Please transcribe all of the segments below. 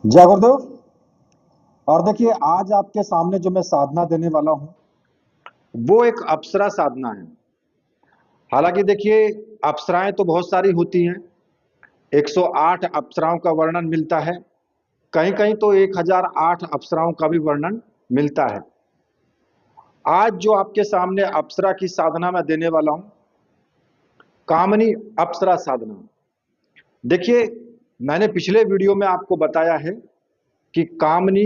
जय गुरुदेव। और देखिए, आज आपके सामने जो मैं साधना देने वाला हूं वो एक अप्सरा साधना है। हालांकि देखिए, अप्सराएं तो बहुत सारी होती हैं। 108 अप्सराओं का वर्णन मिलता है। कहीं कहीं तो 1008 अप्सराओं का भी वर्णन मिलता है। आज जो आपके सामने अप्सरा की साधना मैं देने वाला हूं, कामनी अप्सरा साधना। देखिए, मैंने पिछले वीडियो में आपको बताया है कि कामनी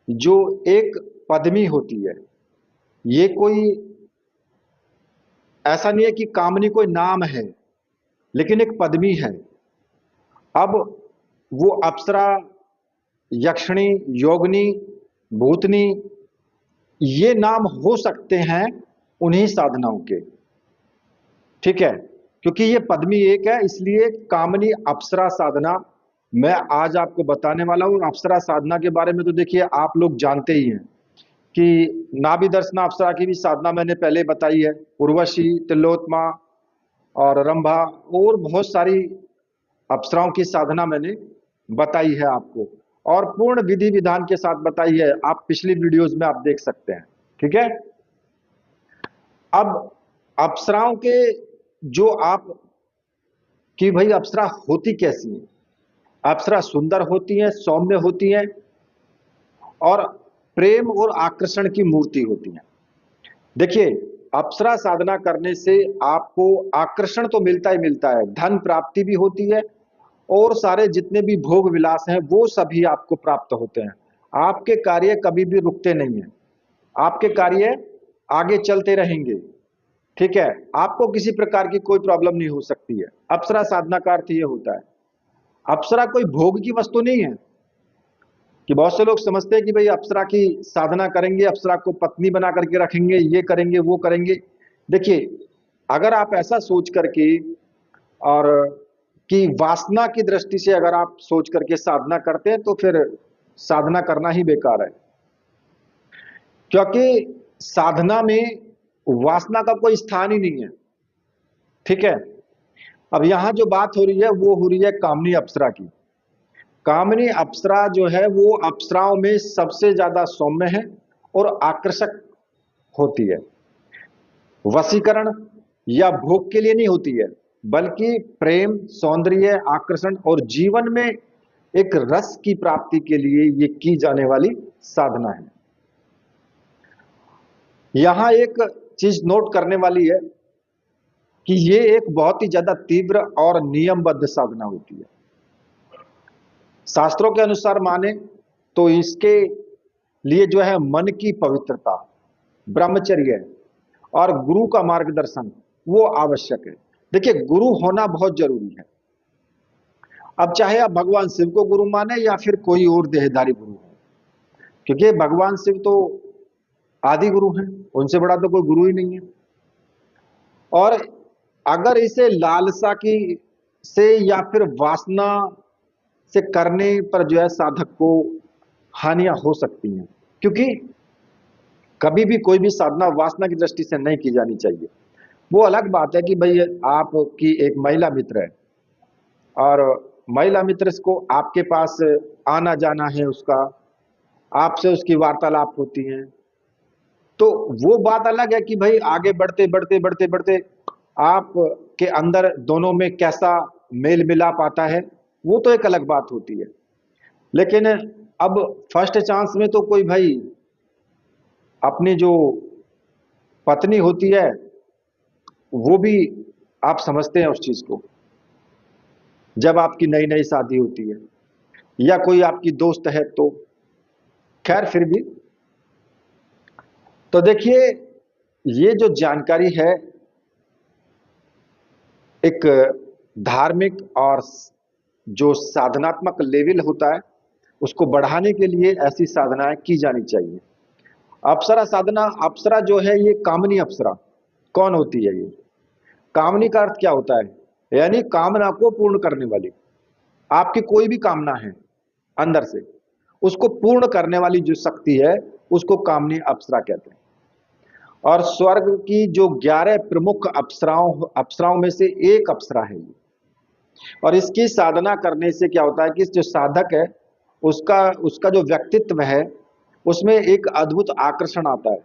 जो एक पद्मी होती है, ये कोई ऐसा नहीं है कि कामनी कोई नाम है, लेकिन एक पद्मी है। अब वो अप्सरा, यक्षिणी, योगिनी, भूतनी, ये नाम हो सकते हैं उन्हीं साधनाओं के। ठीक है, क्योंकि ये पद्मी एक है, इसलिए कामनी अप्सरा साधना मैं आज आपको बताने वाला हूं। अप्सरा साधना के बारे में तो देखिए आप लोग जानते ही हैं कि नाभि दर्शना अप्सरा की भी साधना मैंने पहले बताई है। उर्वशी, तिलोत्मा और रंभा और बहुत सारी अप्सराओं की साधना मैंने बताई है आपको, और पूर्ण विधि विधान के साथ बताई है। आप पिछली वीडियोस में आप देख सकते हैं। ठीक है, अब अप्सराओं के जो आप कि भाई अप्सरा होती कैसी है। अप्सरा सुंदर होती हैं, सौम्य होती हैं और प्रेम और आकर्षण की मूर्ति होती हैं। देखिए, अप्सरा साधना करने से आपको आकर्षण तो मिलता ही मिलता है, धन प्राप्ति भी होती है और सारे जितने भी भोग विलास हैं वो सभी आपको प्राप्त होते हैं। आपके कार्य कभी भी रुकते नहीं हैं, आपके कार्य आगे चलते रहेंगे। ठीक है, आपको किसी प्रकार की कोई प्रॉब्लम नहीं हो सकती है। अप्सरा साधना का अर्थ ये होता है। अप्सरा कोई भोग की वस्तु नहीं है कि बहुत से लोग समझते हैं कि भाई अप्सरा की साधना करेंगे, अप्सरा को पत्नी बना करके रखेंगे, ये करेंगे वो करेंगे। देखिए, अगर आप ऐसा सोच करके और कि वासना की दृष्टि से अगर आप सोच करके साधना करते हैं तो फिर साधना करना ही बेकार है, क्योंकि साधना में वासना का कोई स्थान ही नहीं है। ठीक है, अब यहां जो बात हो रही है वो हो रही है कामनी अप्सरा की। कामनी अप्सरा जो है वो अप्सराओं में सबसे ज्यादा सौम्य है और आकर्षक होती है। वशीकरण या भोग के लिए नहीं होती है, बल्कि प्रेम, सौंदर्य, आकर्षण और जीवन में एक रस की प्राप्ति के लिए ये की जाने वाली साधना है। यहां एक चीज नोट करने वाली है कि ये एक बहुत ही ज्यादा तीव्र और नियमबद्ध साधना होती है। शास्त्रों के अनुसार माने तो इसके लिए जो है मन की पवित्रता, ब्रह्मचर्य और गुरु का मार्गदर्शन वो आवश्यक है। देखिए, गुरु होना बहुत जरूरी है। अब चाहे आप भगवान शिव को गुरु माने या फिर कोई और देहधारी गुरु हो, क्योंकि भगवान शिव तो आदि गुरु हैं, उनसे बड़ा तो कोई गुरु ही नहीं है। और अगर इसे लालसा की से या फिर वासना से करने पर जो है साधक को हानियां हो सकती हैं, क्योंकि कभी भी कोई भी साधना वासना की दृष्टि से नहीं की जानी चाहिए। वो अलग बात है कि भाई आपकी एक महिला मित्र है और महिला मित्र को आपके पास आना जाना है, उसका आपसे उसकी वार्तालाप होती है, तो वो बात अलग है कि भाई आगे बढ़ते बढ़ते बढ़ते बढ़ते आप के अंदर दोनों में कैसा मेल मिलाप आता है, वो तो एक अलग बात होती है। लेकिन अब फर्स्ट चांस में तो कोई भाई अपनी जो पत्नी होती है वो भी, आप समझते हैं उस चीज को, जब आपकी नई नई शादी होती है या कोई आपकी दोस्त है तो खैर फिर भी। तो देखिए, ये जो जानकारी है एक धार्मिक और जो साधनात्मक लेवल होता है उसको बढ़ाने के लिए ऐसी साधनाएं की जानी चाहिए। अप्सरा साधना, अप्सरा जो है ये कामनी अप्सरा कौन होती है? ये कामनी का अर्थ क्या होता है? यानी कामना को पूर्ण करने वाली। आपकी कोई भी कामना है अंदर से, उसको पूर्ण करने वाली जो शक्ति है उसको कामनी अप्सरा कहते हैं। और स्वर्ग की जो 11 प्रमुख अप्सराओं अप्सराओं में से एक अप्सरा है ये। और इसकी साधना करने से क्या होता है कि जो साधक है उसका उसका जो व्यक्तित्व है उसमें एक अद्भुत आकर्षण आता है,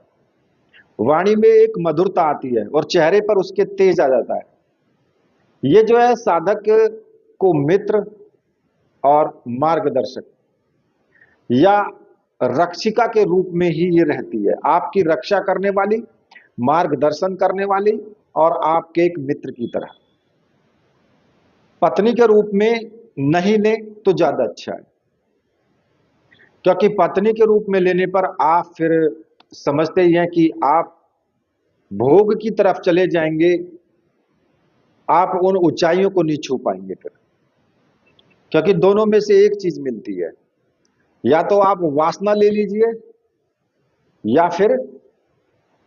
वाणी में एक मधुरता आती है और चेहरे पर उसके तेज आ जाता है। ये जो है साधक को मित्र और मार्गदर्शक या रक्षिका के रूप में ही ये रहती है, आपकी रक्षा करने वाली, मार्गदर्शन करने वाली और आपके एक मित्र की तरह। पत्नी के रूप में नहीं ले तो ज्यादा अच्छा है, क्योंकि पत्नी के रूप में लेने पर आप फिर समझते ही हैं कि आप भोग की तरफ चले जाएंगे, आप उन ऊंचाइयों को नहीं छू पाएंगे फिर। क्योंकि दोनों में से एक चीज मिलती है, या तो आप वासना ले लीजिए या फिर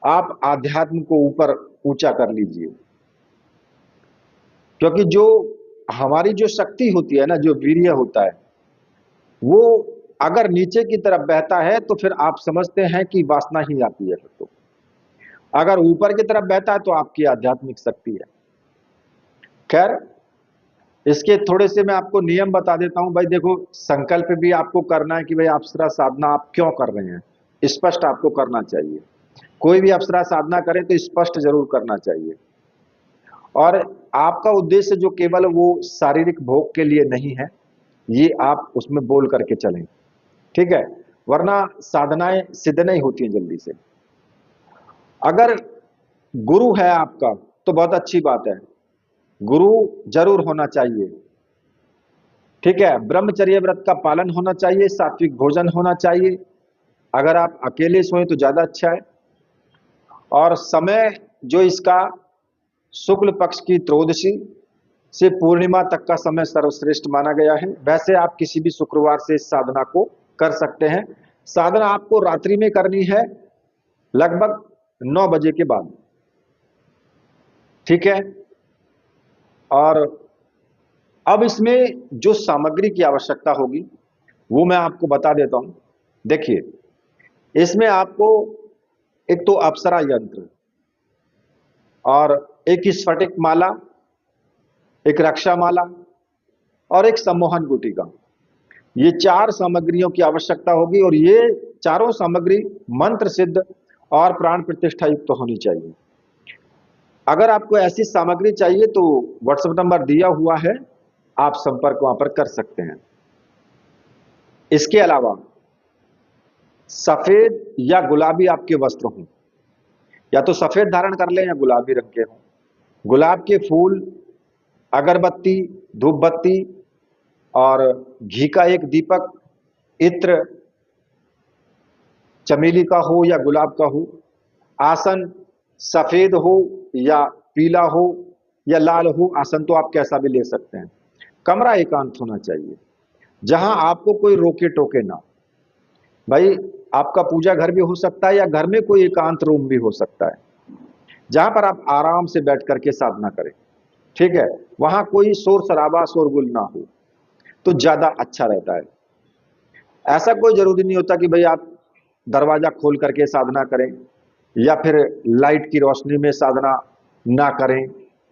आप आध्यात्म को ऊपर ऊंचा कर लीजिए। क्योंकि जो हमारी जो शक्ति होती है ना, जो वीर्य होता है, वो अगर नीचे की तरफ बहता है तो फिर आप समझते हैं कि वासना ही आती है फिर तो। अगर ऊपर की तरफ बहता है तो आपकी आध्यात्मिक शक्ति है। खैर, इसके थोड़े से मैं आपको नियम बता देता हूं। भाई देखो, संकल्प भी आपको करना है कि भाई अप्सरा साधना आप क्यों कर रहे हैं, स्पष्ट आपको करना चाहिए। कोई भी अप्सरा साधना करें तो स्पष्ट जरूर करना चाहिए। और आपका उद्देश्य जो केवल वो शारीरिक भोग के लिए नहीं है, ये आप उसमें बोल करके चलें, ठीक है? वरना साधनाएं सिद्ध नहीं होती हैं जल्दी से। अगर गुरु है आपका तो बहुत अच्छी बात है, गुरु जरूर होना चाहिए, ठीक है? ब्रह्मचर्य व्रत का पालन होना चाहिए, सात्विक भोजन होना चाहिए। अगर आप अकेले सोएं तो ज्यादा अच्छा है। और समय जो इसका शुक्ल पक्ष की त्रयोदशी से पूर्णिमा तक का समय सर्वश्रेष्ठ माना गया है। वैसे आप किसी भी शुक्रवार से इस साधना को कर सकते हैं। साधना आपको रात्रि में करनी है, लगभग 9 बजे के बाद, ठीक है? और अब इसमें जो सामग्री की आवश्यकता होगी वो मैं आपको बता देता हूं। देखिए, इसमें आपको एक तो अप्सरा यंत्र और एक स्फटिक माला, एक रक्षा माला और एक सम्मोहन गुटिका, ये 4 सामग्रियों की आवश्यकता होगी। और ये चारों सामग्री मंत्र सिद्ध और प्राण प्रतिष्ठा युक्त तो होनी चाहिए। अगर आपको ऐसी सामग्री चाहिए तो व्हाट्सएप नंबर दिया हुआ है, आप संपर्क वहां पर कर सकते हैं। इसके अलावा सफेद या गुलाबी आपके वस्त्र हों, या तो सफेद धारण कर लें या गुलाबी रंग के हों। गुलाब के फूल, अगरबत्ती, धूप बत्ती और घी का एक दीपक, इत्र चमेली का हो या गुलाब का हो, आसन सफेद हो या पीला हो या लाल हो, आसन तो आप कैसा भी ले सकते हैं। कमरा एकांत होना चाहिए, जहां आपको कोई रोके टोके ना। भाई, आपका पूजा घर भी हो सकता है या घर में कोई एकांत रूम भी हो सकता है, जहां पर आप आराम से बैठ करके साधना करें, ठीक है? वहां कोई शोर शराबा शोरगुल ना हो तो ज्यादा अच्छा रहता है। ऐसा कोई जरूरी नहीं होता कि भाई आप दरवाजा खोल करके साधना करें या फिर लाइट की रोशनी में साधना ना करें,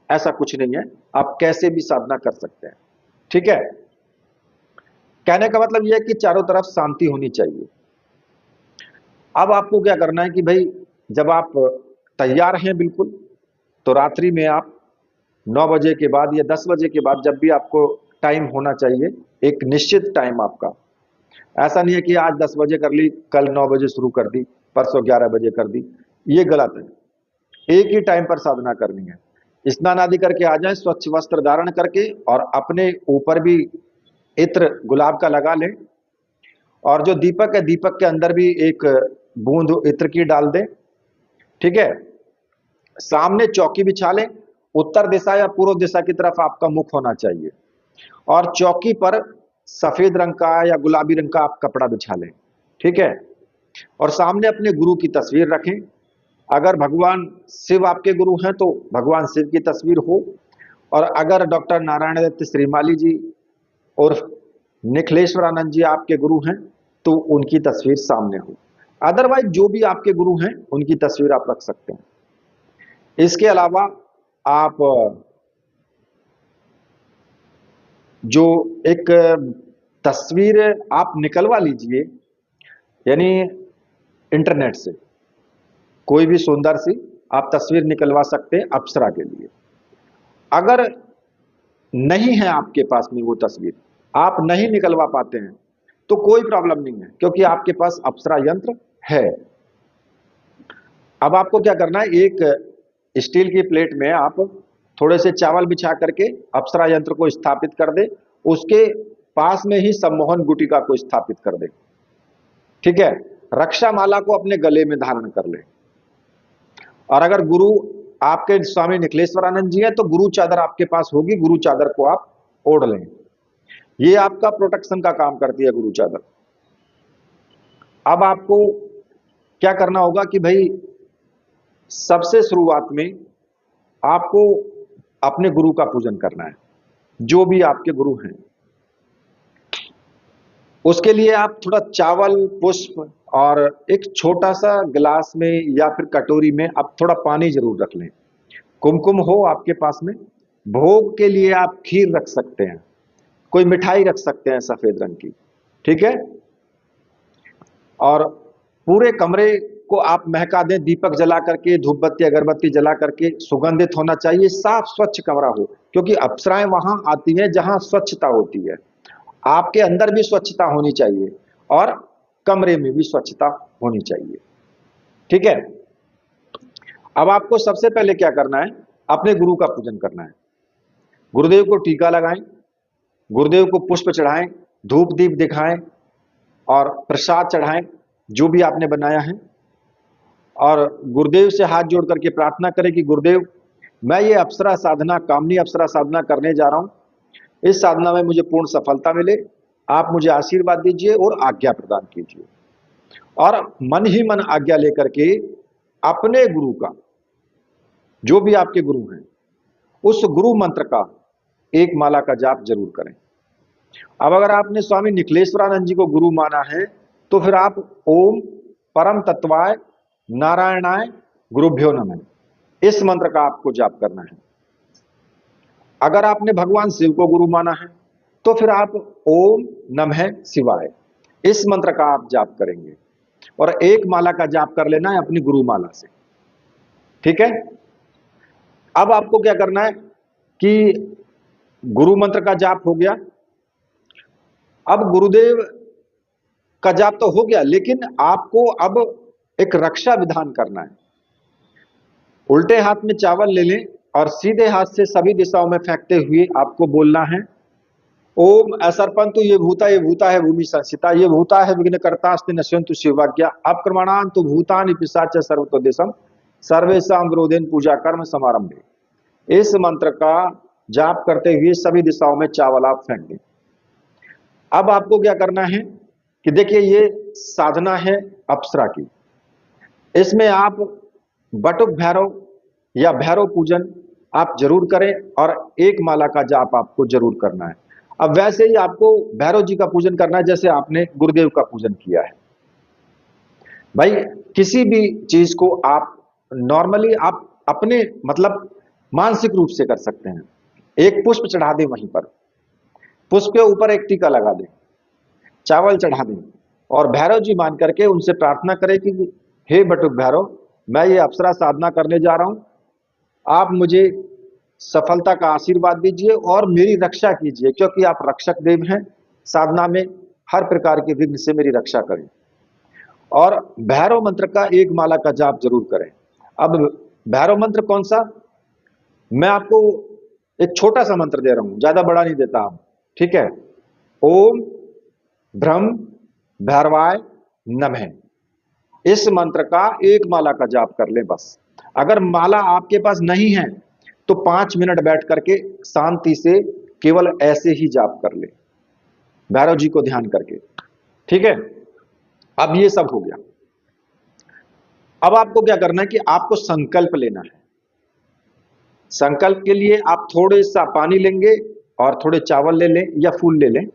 ऐसा कुछ नहीं है। आप कैसे भी साधना कर सकते हैं, ठीक है? कहने का मतलब यह है कि चारों तरफ शांति होनी चाहिए। अब आपको क्या करना है कि भाई जब आप तैयार हैं बिल्कुल, तो रात्रि में आप 9 बजे के बाद या 10 बजे के बाद, जब भी आपको टाइम होना चाहिए, एक निश्चित टाइम आपका। ऐसा नहीं है कि आज 10 बजे कर ली, कल 9 बजे शुरू कर दी, परसों 11 बजे कर दी, ये गलत है। एक ही टाइम पर साधना करनी है। स्नान आदि करके आ जाएं, स्वच्छ वस्त्र धारण करके, और अपने ऊपर भी इत्र गुलाब का लगा लें। और जो दीपक है, दीपक के अंदर भी एक बूंद इत्र की डाल दें, ठीक है? सामने चौकी बिछा लें, उत्तर दिशा या पूर्व दिशा की तरफ आपका मुख होना चाहिए। और चौकी पर सफेद रंग का या गुलाबी रंग का आप कपड़ा बिछा लें, ठीक है? और सामने अपने गुरु की तस्वीर रखें। अगर भगवान शिव आपके गुरु हैं तो भगवान शिव की तस्वीर हो, और अगर डॉक्टर नारायण दत्त श्रीमाली जी और निखिलेश्वरानंद जी आपके गुरु हैं तो उनकी तस्वीर सामने हो। अदरवाइज जो भी आपके गुरु हैं उनकी तस्वीर आप रख सकते हैं। इसके अलावा आप जो एक तस्वीर आप निकलवा लीजिए, यानी इंटरनेट से कोई भी सुंदर सी आप तस्वीर निकलवा सकते हैं अप्सरा के लिए। अगर नहीं है आपके पास में वो तस्वीर, आप नहीं निकलवा पाते हैं, तो कोई प्रॉब्लम नहीं है, क्योंकि आपके पास अप्सरा यंत्र है। अब आपको क्या करना है, एक स्टील की प्लेट में आप थोड़े से चावल बिछा करके अप्सरा यंत्र को स्थापित कर दे, उसके पास में ही सम्मोहन गुटिका को स्थापित कर दे। ठीक है, रक्षा माला को अपने गले में धारण कर ले। और अगर गुरु आपके स्वामी निखिलेश्वरानंद जी हैं तो गुरु चादर आपके पास होगी, गुरु चादर को आप ओढ़ लें। ये आपका प्रोटेक्शन का काम करती है गुरु चादर। अब आपको क्या करना होगा कि भाई सबसे शुरुआत में आपको अपने गुरु का पूजन करना है, जो भी आपके गुरु हैं। उसके लिए आप थोड़ा चावल, पुष्प और एक छोटा सा गिलास में या फिर कटोरी में आप थोड़ा पानी जरूर रख लें। कुमकुम हो आपके पास में। भोग के लिए आप खीर रख सकते हैं, कोई मिठाई रख सकते हैं सफेद रंग की। ठीक है, और पूरे कमरे को आप महका दें, दीपक जला करके, धूप बत्ती अगरबत्ती जला करके। सुगंधित होना चाहिए, साफ स्वच्छ कमरा हो, क्योंकि अप्सराएं वहां आती हैं जहां स्वच्छता होती है। आपके अंदर भी स्वच्छता होनी चाहिए और कमरे में भी स्वच्छता होनी चाहिए। ठीक है, अब आपको सबसे पहले क्या करना है, अपने गुरु का पूजन करना है। गुरुदेव को टीका लगाएं, गुरुदेव को पुष्प चढ़ाएं, धूप दीप दिखाएं और प्रसाद चढ़ाएं जो भी आपने बनाया है। और गुरुदेव से हाथ जोड़ करके प्रार्थना करें कि गुरुदेव, मैं ये अप्सरा साधना, कामनी अप्सरा साधना करने जा रहा हूं। इस साधना में मुझे पूर्ण सफलता मिले, आप मुझे आशीर्वाद दीजिए और आज्ञा प्रदान कीजिए। और मन ही मन आज्ञा लेकर के अपने गुरु का, जो भी आपके गुरु हैं, उस गुरु मंत्र का एक माला का जाप जरूर करें। अब अगर आपने स्वामी निखिलेश्वरानंद जी को गुरु माना है तो फिर आप ओम परम तत्वाय नारायणाय गुरुभ्यो नमः, इस मंत्र का आपको जाप करना है। अगर आपने भगवान शिव को गुरु माना है तो फिर आप ओम नमः शिवाय, इस मंत्र का आप जाप करेंगे। और एक माला का जाप कर लेना है अपनी गुरु माला से। ठीक है, अब आपको क्या करना है कि गुरु मंत्र का जाप हो गया, अब गुरुदेव का जाप तो हो गया, लेकिन आपको अब एक रक्षा विधान करना है। उल्टे हाथ में चावल ले लें और सीधे हाथ से सभी दिशाओं में फेंकते हुए आपको बोलना है ओम असर्पंतु ये भूता है भूमि संसिता, ये भूता है विघ्न कर्तास्ति नश्यंतु शिवाज्ञा, अपक्रमणान्तु भूतानि पिशाच सर्वतो दिशम सर्वेषां विरोधेन पूजा कर्म समारंभे। इस मंत्र का जाप करते हुए सभी दिशाओं में चावल आप फेंक दें। अब आपको क्या करना है कि देखिए, ये साधना है अप्सरा की, इसमें आप बटुक भैरव या भैरव पूजन आप जरूर करें और एक माला का जाप आपको जरूर करना है। अब वैसे ही आपको भैरव जी का पूजन करना है जैसे आपने गुरुदेव का पूजन किया है। भाई किसी भी चीज को आप नॉर्मली आप अपने मतलब मानसिक रूप से कर सकते हैं। एक पुष्प चढ़ा दें, वहीं पर पुष्प के ऊपर एक टीका लगा दें, चावल चढ़ा दें और भैरव जी मान करके उनसे प्रार्थना करें कि हे बटुक भैरव, मैं ये अप्सरा साधना करने जा रहा हूं, आप मुझे सफलता का आशीर्वाद दीजिए और मेरी रक्षा कीजिए, क्योंकि आप रक्षक देव हैं। साधना में हर प्रकार के विघ्न से मेरी रक्षा करें। और भैरव मंत्र का एक माला का जाप जरूर करें। अब भैरव मंत्र कौन सा, मैं आपको एक छोटा सा मंत्र दे रहा हूं, ज्यादा बड़ा नहीं देता हूं। ठीक है, ओम ब्रह्म भैरवाय नमः, इस मंत्र का एक माला का जाप कर ले बस। अगर माला आपके पास नहीं है तो 5 मिनट बैठ करके शांति से केवल ऐसे ही जाप कर ले, भैरव जी को ध्यान करके। ठीक है, अब ये सब हो गया। अब आपको क्या करना है कि आपको संकल्प लेना है। संकल्प के लिए आप थोड़े सा पानी लेंगे और थोड़े चावल ले लें या फूल ले लें,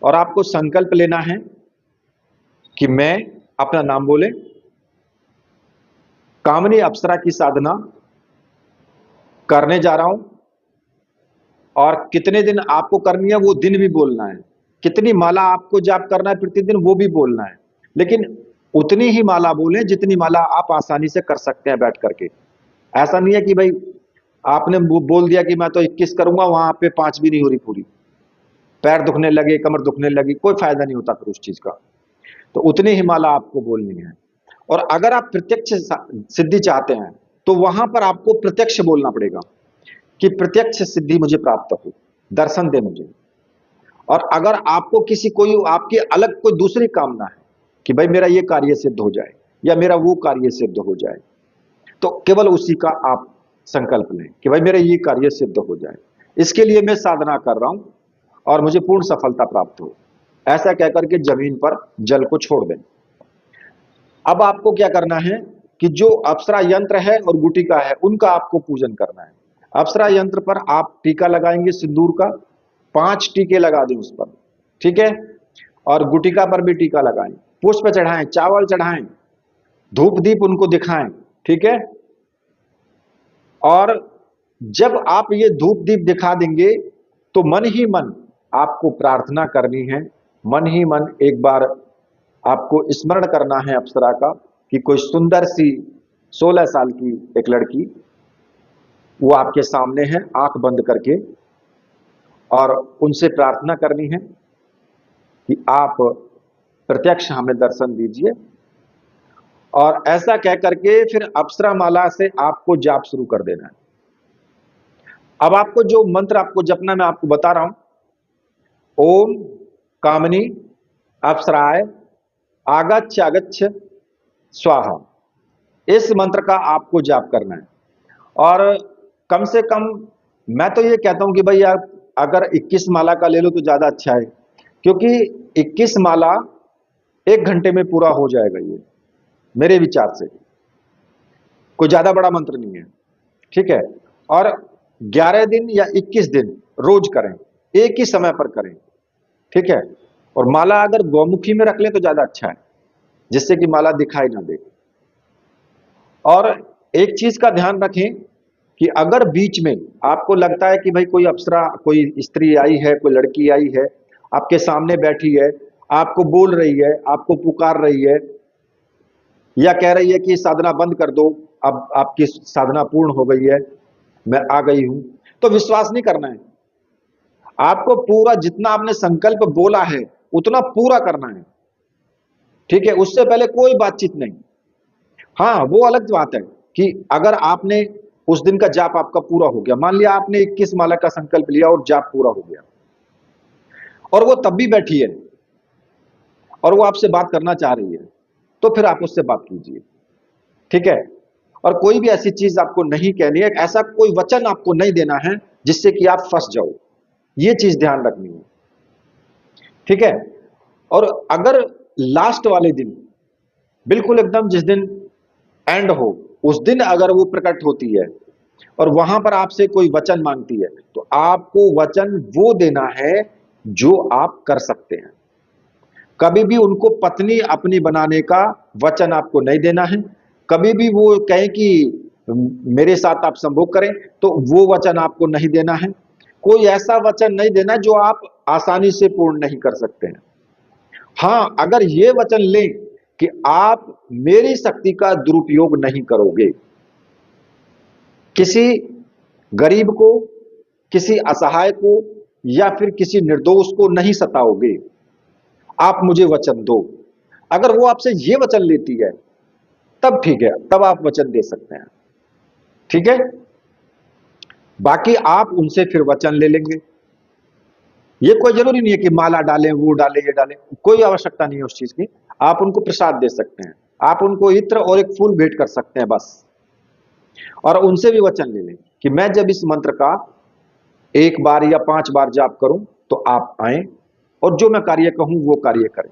और आपको संकल्प लेना है कि मैं, अपना नाम बोले, कामनी अप्सरा की साधना करने जा रहा हूं। और कितने दिन आपको करनी है वो दिन भी बोलना है। कितनी माला आपको जाप करना है प्रतिदिन वो भी बोलना है, लेकिन उतनी ही माला बोलें जितनी माला आप आसानी से कर सकते हैं बैठ करके। ऐसा नहीं है कि भाई आपने बोल दिया कि मैं तो 21 करूंगा, वहां पे 5 भी नहीं हो रही पूरी, पैर दुखने लगे, कमर दुखने लगी, कोई फायदा नहीं होता फिर उस चीज का। तो उतनी ही माला आपको बोलनी है। और अगर आप प्रत्यक्ष सिद्धि चाहते हैं तो वहां पर आपको प्रत्यक्ष बोलना पड़ेगा कि प्रत्यक्ष सिद्धि मुझे प्राप्त हो, दर्शन दे मुझे। और अगर आपको किसी कोई आपकी अलग कोई दूसरी कामना है कि भाई मेरा ये कार्य सिद्ध हो जाए या मेरा वो कार्य सिद्ध हो जाए, तो केवल उसी का आप संकल्प लें कि भाई मेरा ये कार्य सिद्ध हो जाए, इसके लिए मैं साधना कर रहा हूं और मुझे पूर्ण सफलता प्राप्त हो, ऐसा कहकर के जमीन पर जल को छोड़ दें। अब आपको क्या करना है कि जो अप्सरा यंत्र है और गुटिका है उनका आपको पूजन करना है। अप्सरा यंत्र पर आप टीका लगाएंगे सिंदूर का, 5 टीके लगा दें उस पर, ठीक है। और गुटिका पर भी टीका लगाएं, पुष्प चढ़ाएं, चावल चढ़ाएं, धूप दीप उनको दिखाएं, ठीक है। और जब आप ये धूप दीप दिखा देंगे तो मन ही मन आपको प्रार्थना करनी है, मन ही मन एक बार आपको स्मरण करना है अप्सरा का कि कोई सुंदर सी 16 साल की एक लड़की वो आपके सामने है आंख बंद करके, और उनसे प्रार्थना करनी है कि आप प्रत्यक्ष हमें दर्शन दीजिए। और ऐसा कह करके फिर अप्सरा माला से आपको जाप शुरू कर देना है। अब आपको जो मंत्र आपको जपना मैं आपको बता रहा हूं, ओम कामनी अप्सराय आगच्छ आगच्छ स्वाहा, इस मंत्र का आपको जाप करना है। और कम से कम मैं तो ये कहता हूं कि भाई आप अगर 21 माला का ले लो तो ज्यादा अच्छा है, क्योंकि 21 माला 1 घंटे में पूरा हो जाएगा, ये मेरे विचार से कोई ज्यादा बड़ा मंत्र नहीं है, ठीक है। और 11 दिन या 21 दिन रोज करें, एक ही समय पर करें, ठीक है। और माला अगर गौमुखी में रख लें तो ज्यादा अच्छा है, जिससे कि माला दिखाई ना दे। और एक चीज का ध्यान रखें कि अगर बीच में आपको लगता है कि भाई कोई अप्सरा, कोई स्त्री आई है, कोई लड़की आई है, आपके सामने बैठी है, आपको बोल रही है, आपको पुकार रही है, या कह रही है कि साधना बंद कर दो, अब आपकी साधना पूर्ण हो गई है, मैं आ गई हूं, तो विश्वास नहीं करना है। आपको पूरा जितना आपने संकल्प बोला है उतना पूरा करना है, ठीक है। उससे पहले कोई बातचीत नहीं। हाँ, वो अलग बात है कि अगर आपने उस दिन का जाप आपका पूरा हो गया, मान लिया आपने 21 माला का संकल्प लिया और जाप पूरा हो गया, और वो तब भी बैठी है और वो आपसे बात करना चाह रही है, तो फिर आप उससे बात कीजिए, ठीक है। और कोई भी ऐसी चीज आपको नहीं कहनी है, ऐसा कोई वचन आपको नहीं देना है जिससे कि आप फंस जाओ, ये चीज ध्यान रखनी है, ठीक है। और अगर लास्ट वाले दिन बिल्कुल एकदम जिस दिन एंड हो उस दिन अगर वो प्रकट होती है और वहां पर आपसे कोई वचन मांगती है, तो आपको वचन वो देना है जो आप कर सकते हैं। कभी भी उनको पत्नी अपनी बनाने का वचन आपको नहीं देना है। कभी भी वो कहें कि मेरे साथ आप संभोग करें, तो वो वचन आपको नहीं देना है। कोई ऐसा वचन नहीं देना जो आप आसानी से पूर्ण नहीं कर सकते हैं। हाँ, अगर ये वचन लें कि आप मेरी शक्ति का दुरुपयोग नहीं करोगे, किसी गरीब को, किसी असहाय को या फिर किसी निर्दोष को नहीं सताओगे, आप मुझे वचन दो। अगर वो आपसे ये वचन लेती है तब ठीक है, तब आप वचन दे सकते हैं, ठीक है। बाकी आप उनसे फिर वचन ले लेंगे। ये कोई जरूरी नहीं है कि माला डालें, वो डालें, ये डालें, कोई आवश्यकता नहीं है उस चीज की। आप उनको प्रसाद दे सकते हैं, आप उनको इत्र और एक फूल भेंट कर सकते हैं बस। और उनसे भी वचन ले लें कि मैं जब इस मंत्र का 1 बार या 5 बार जाप करूं तो आप आए और जो मैं कार्य कहूं वो कार्य करें,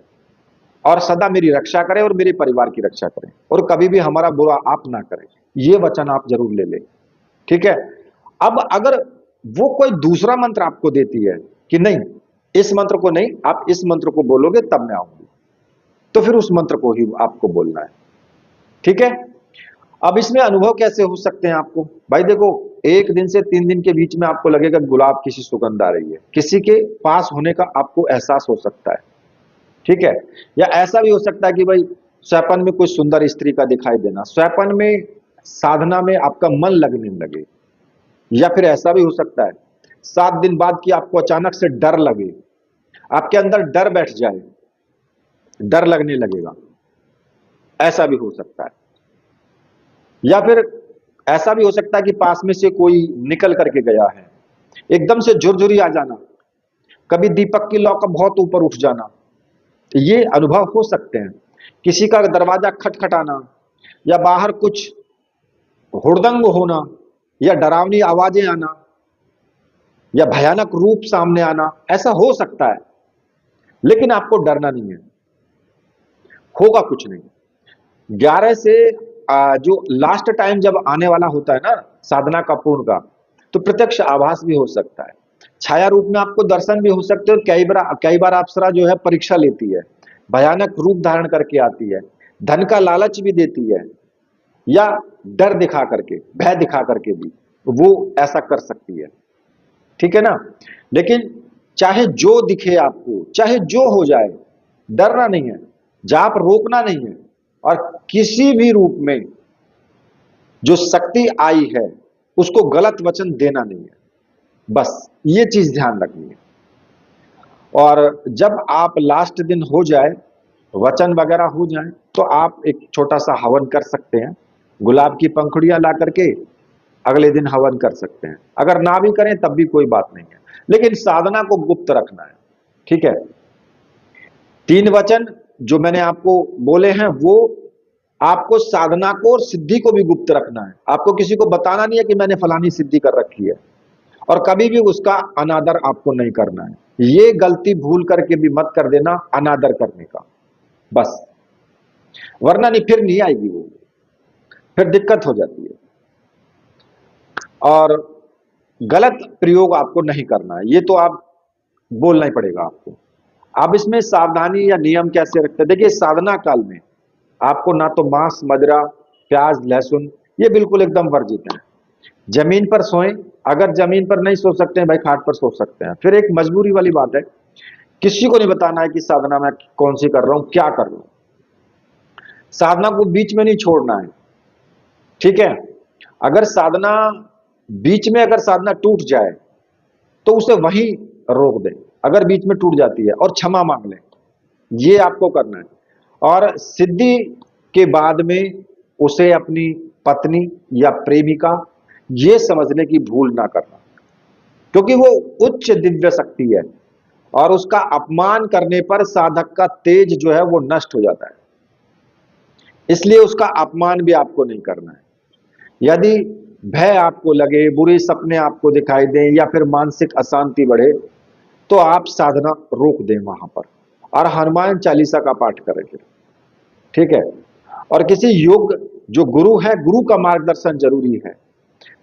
और सदा मेरी रक्षा करें और मेरे परिवार की रक्षा करें, और कभी भी हमारा बुरा आप ना करें। ये वचन आप जरूर ले लें, ठीक है। अब अगर वो कोई दूसरा मंत्र आपको देती है कि नहीं, इस मंत्र को नहीं, आप इस मंत्र को बोलोगे तब मैं आऊंगी, तो फिर उस मंत्र को ही आपको बोलना है, ठीक है। अब इसमें अनुभव कैसे हो सकते हैं आपको? भाई देखो, 1 दिन से 3 दिन के बीच में आपको लगेगा गुलाब की सी सुगंध आ रही है, किसी के पास होने का आपको एहसास हो सकता है, ठीक है। या ऐसा भी हो सकता है कि भाई स्वप्न में कोई सुंदर स्त्री का दिखाई देना, स्वप्न में साधना में आपका मन लगने लगे। या फिर ऐसा भी हो सकता है 7 दिन बाद कि आपको अचानक से डर लगे, आपके अंदर डर बैठ जाए, डर लगने लगेगा, ऐसा भी हो सकता है। या फिर ऐसा भी हो सकता है कि पास में से कोई निकल करके गया है, एकदम से झुरझुरी आ जाना, कभी दीपक की लौ का बहुत ऊपर उठ जाना, ये अनुभव हो सकते हैं। किसी का दरवाजा खटखटाना, या बाहर कुछ हुड़दंग होना, या डरावनी आवाजें आना, या भयानक रूप सामने आना, ऐसा हो सकता है। लेकिन आपको डरना नहीं है, होगा कुछ नहीं। 11 से जो लास्ट टाइम जब आने वाला होता है ना साधना का पूर्ण का, तो प्रत्यक्ष आभास भी हो सकता है, छाया रूप में आपको दर्शन भी हो सकते हैं। कई बार अप्सरा जो है परीक्षा लेती है, भयानक रूप धारण करके आती है, धन का लालच भी देती है, या डर दिखा करके, भय दिखा करके भी वो ऐसा कर सकती है, ठीक है ना। लेकिन चाहे जो दिखे आपको, चाहे जो हो जाए, डरना नहीं है, जाप रोकना नहीं है, और किसी भी रूप में जो शक्ति आई है उसको गलत वचन देना नहीं है, बस ये चीज ध्यान रखनी है। और जब आप लास्ट दिन हो जाए, वचन वगैरह हो जाए, तो आप एक छोटा सा हवन कर सकते हैं, गुलाब की पंखुड़ियां ला करके अगले दिन हवन कर सकते हैं। अगर ना भी करें तब भी कोई बात नहीं है, लेकिन साधना को गुप्त रखना है, ठीक है। 3 वचन जो मैंने आपको बोले हैं वो आपको साधना को और सिद्धि को भी गुप्त रखना है। आपको किसी को बताना नहीं है कि मैंने फलानी सिद्धि कर रखी है, और कभी भी उसका अनादर आपको नहीं करना है। ये गलती भूल करके भी मत कर देना, अनादर करने का, बस, वरना नहीं, फिर नहीं आएगी वो, फिर दिक्कत हो जाती है। और गलत प्रयोग आपको नहीं करना है, ये तो आप बोलना ही पड़ेगा आपको। आप इसमें सावधानी या नियम कैसे रखते हैं? देखिए, साधना काल में आपको ना तो मांस, मदिरा, प्याज, लहसुन, ये बिल्कुल एकदम वर्जित है। जमीन पर सोएं, अगर जमीन पर नहीं सो सकते हैं भाई, खाट पर सो सकते हैं। फिर एक मजबूरी वाली बात है, किसी को नहीं बताना है कि साधना में कौन सी कर रहा हूं, क्या कर रहा हूं। साधना को बीच में नहीं छोड़ना है, ठीक है। अगर साधना बीच में, अगर साधना टूट जाए तो उसे वहीं रोक दे, अगर बीच में टूट जाती है, और क्षमा मांग ले, ये आपको करना है। और सिद्धि के बाद में उसे अपनी पत्नी या प्रेमिका ये समझने की भूल ना करना, क्योंकि वो उच्च दिव्य शक्ति है, और उसका अपमान करने पर साधक का तेज जो है वो नष्ट हो जाता है। इसलिए उसका अपमान भी आपको नहीं करना है। यदि भय आपको लगे, बुरे सपने आपको दिखाई दें, या फिर मानसिक अशांति बढ़े, तो आप साधना रोक दें वहां पर, और हनुमान चालीसा का पाठ करें फिर, ठीक है। और किसी योग, जो गुरु है, गुरु का मार्गदर्शन जरूरी है,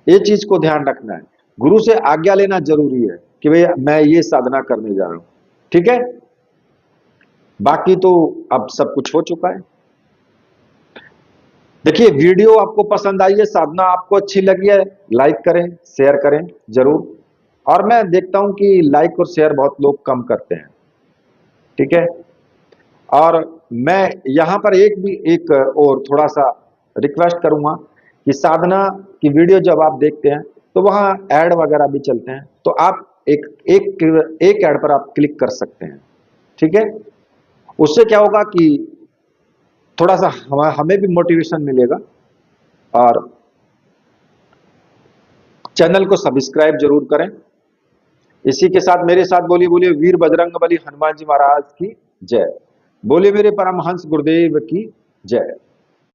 ये चीज को ध्यान रखना है। गुरु से आज्ञा लेना जरूरी है कि भैया मैं ये साधना करने जा रहा हूं, ठीक है। बाकी तो अब सब कुछ हो चुका है। देखिए, वीडियो आपको पसंद आई है, साधना आपको अच्छी लगी है, लाइक करें, शेयर करें जरूर। और मैं देखता हूं कि लाइक और शेयर बहुत लोग कम करते हैं, ठीक है। और मैं यहां पर एक और थोड़ा सा रिक्वेस्ट करूंगा कि साधना की वीडियो जब आप देखते हैं तो वहां ऐड वगैरह भी चलते हैं, तो आप एक ऐड पर आप क्लिक कर सकते हैं, ठीक है। उससे क्या होगा कि थोड़ा सा हमें भी मोटिवेशन मिलेगा। और चैनल को सब्सक्राइब जरूर करें। इसी के साथ मेरे साथ बोलिए, बोलिए वीर बजरंगबली हनुमान जी महाराज की जय। बोलिए मेरे परमहंस गुरुदेव की जय।